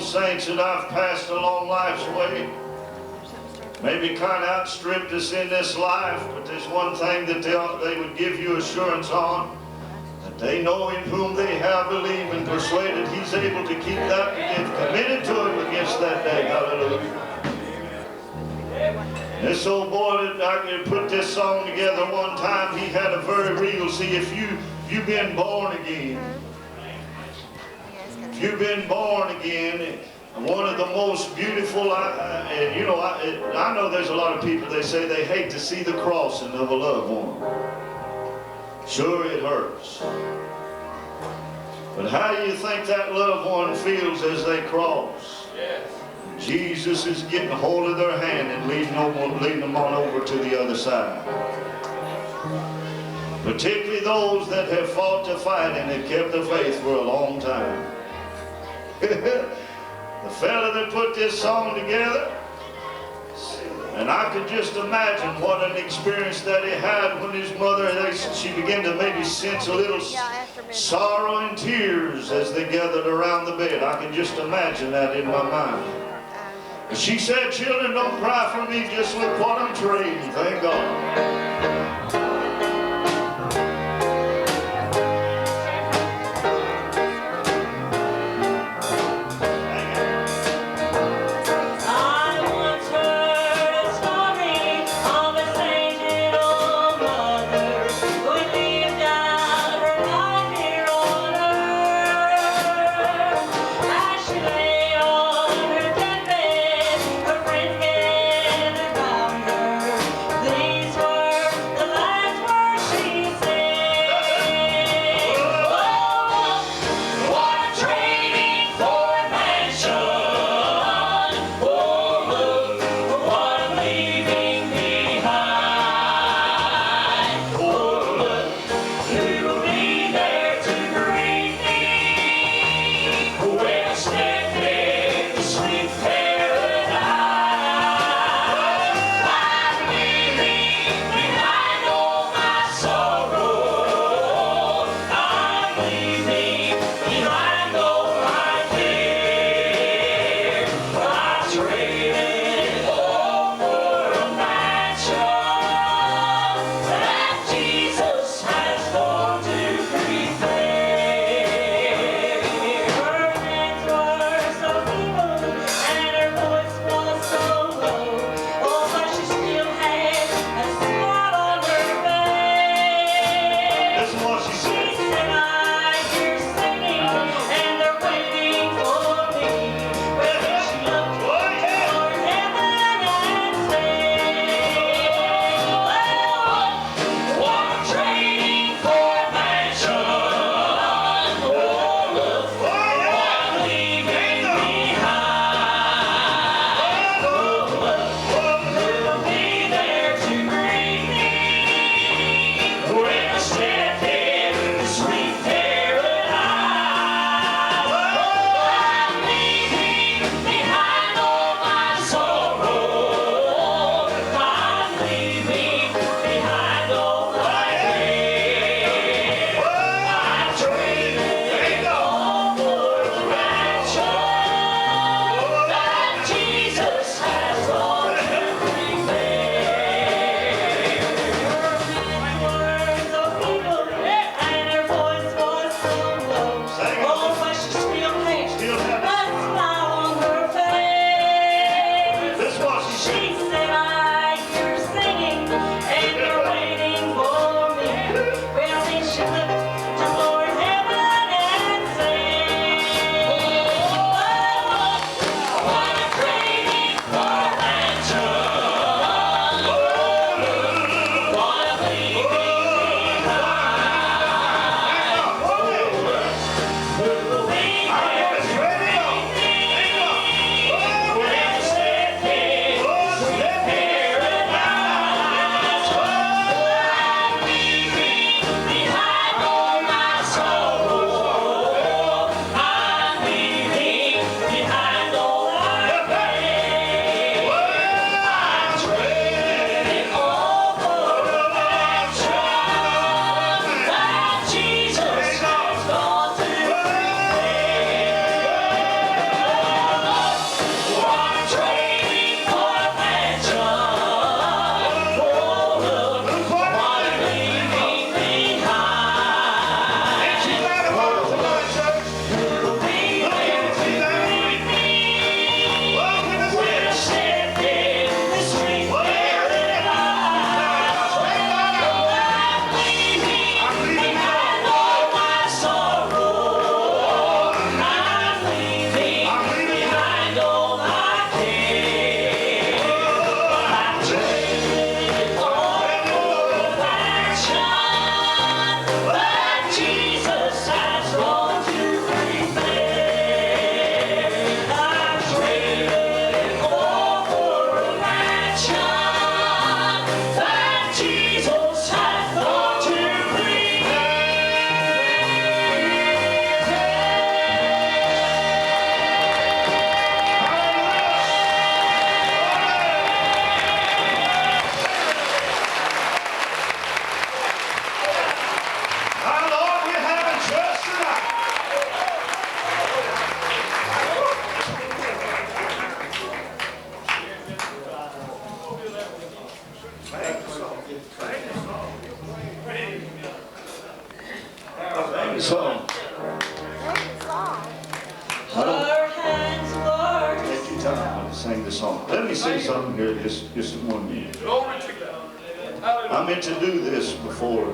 Saints that I've passed along life's way maybe kind of outstripped us in this life, but there's one thing that they would give you assurance on, that they know in whom they have believed and persuaded He's able to keep that and committed to Him against that day. Hallelujah. This old boy that I could put this song together one time, he had a very real, see, if you've been born again, if you've been born again, one of the most beautiful, I know there's a lot of people, they say they hate to see the crossing of a loved one. Sure, it hurts. But how do you think that loved one feels as they cross? Yes. Jesus is getting a hold of their hand and leading them on over to the other side. Particularly those that have fought the fight and have kept the faith for a long time. The fella that put this song together, and I could just imagine what an experience that he had when his mother, she began to maybe sense a little sorrow and tears as they gathered around the bed. I can just imagine that in my mind. She said, "Children, don't cry for me, just look what I'm trading, thank God." Ready? sing the song. Let me sing something here just in 1 minute. I meant to do this before.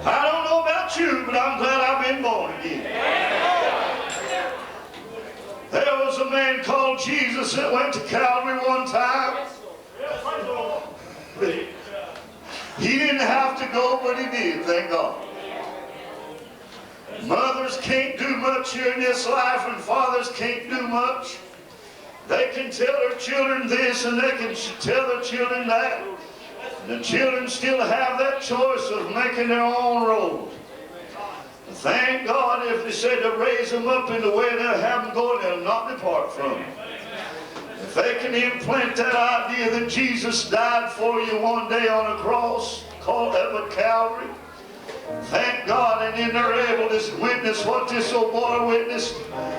I don't know about you, but I'm glad I've been born again. There was a man called Jesus that went to Calvary one time. He didn't have to go, but he did, thank God. Mothers can't do much here in this life, and fathers can't do much. They can tell their children this, and they can tell their children that. The children still have that choice of making their own road. Thank God if they say to raise them up in the way they'll have them going, they'll not depart from it. If they can implant that idea that Jesus died for you one day on a cross, called at Calvary, thank God, and then they're able to witness what this old boy witnessed.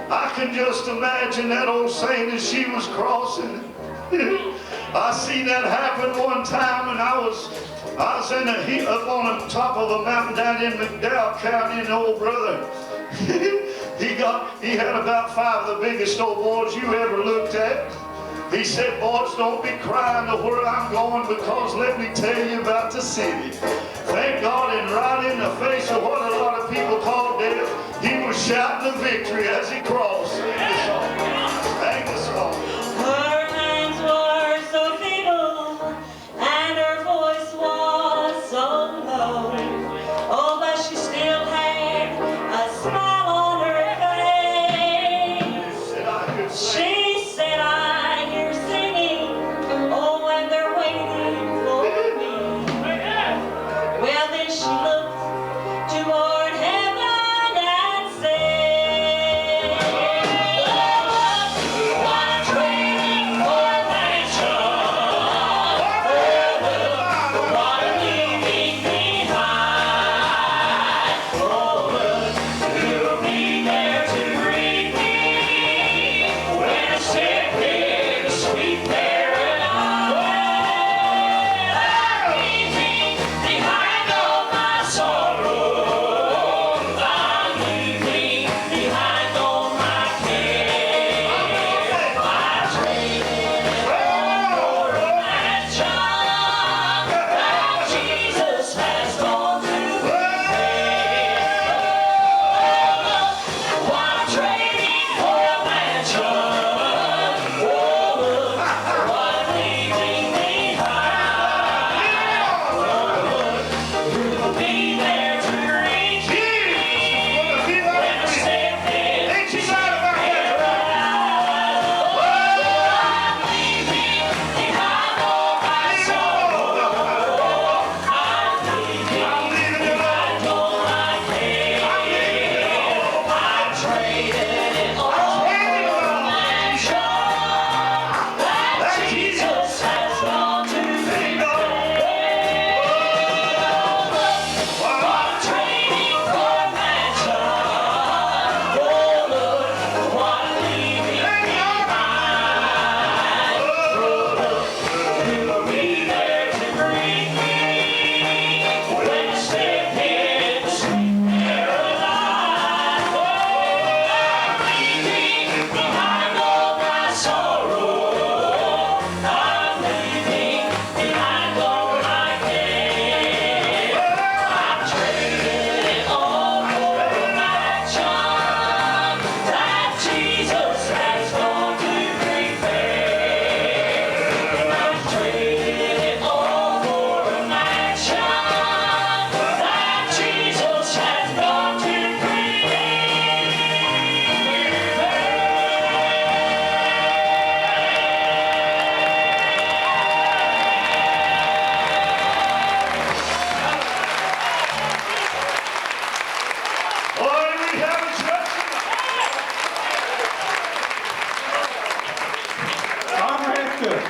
I can just imagine that old saint as she was crossing. I seen that happen one time when I was in up on the top of a mountain down in McDowell County, and old brother, he had about 5 of the biggest old boys you ever looked at. He said, boys, don't be crying to where I'm going, because let me tell you about the city. Thank God, and right in the face of what a lot of people call death, he was shouting the victory as he crossed. Sing the song. Sing the song. Her hands were so feeble, and her voice was so low. Oh, but she still had a smile on her face. She said, I hear singing, oh, and they're waiting for me. Well, then she looked toward heaven and said, what a training for a mansion, what a leaving behind. Oh, look, who'll be there to greet me when I step in the sweet paradise. Leaving behind all my sorrow, I'm leaving behind all my care. I traded it all for a mansion that Jesus has gone to prepare. What I'm trading for a mansion, oh look, what I'm leaving behind. Who'll be there to greet me when I step in the sweet paradise. Oh, I'm leaving behind all my sorrow, I'm leaving behind all my care. I traded it all for a mansion that Jesus has gone to prepare. I'm trading for a mansion, oh look, what I'm leaving behind. Who'll be there to greet me when I step in the sweet paradise. Oh, I'm leaving behind all my sorrow, I'm leaving behind all my care. I traded it all for a mansion that Jesus has gone to prepare. I traded it all for a mansion that Jesus has gone to Boy, we have a church. Conrad, good.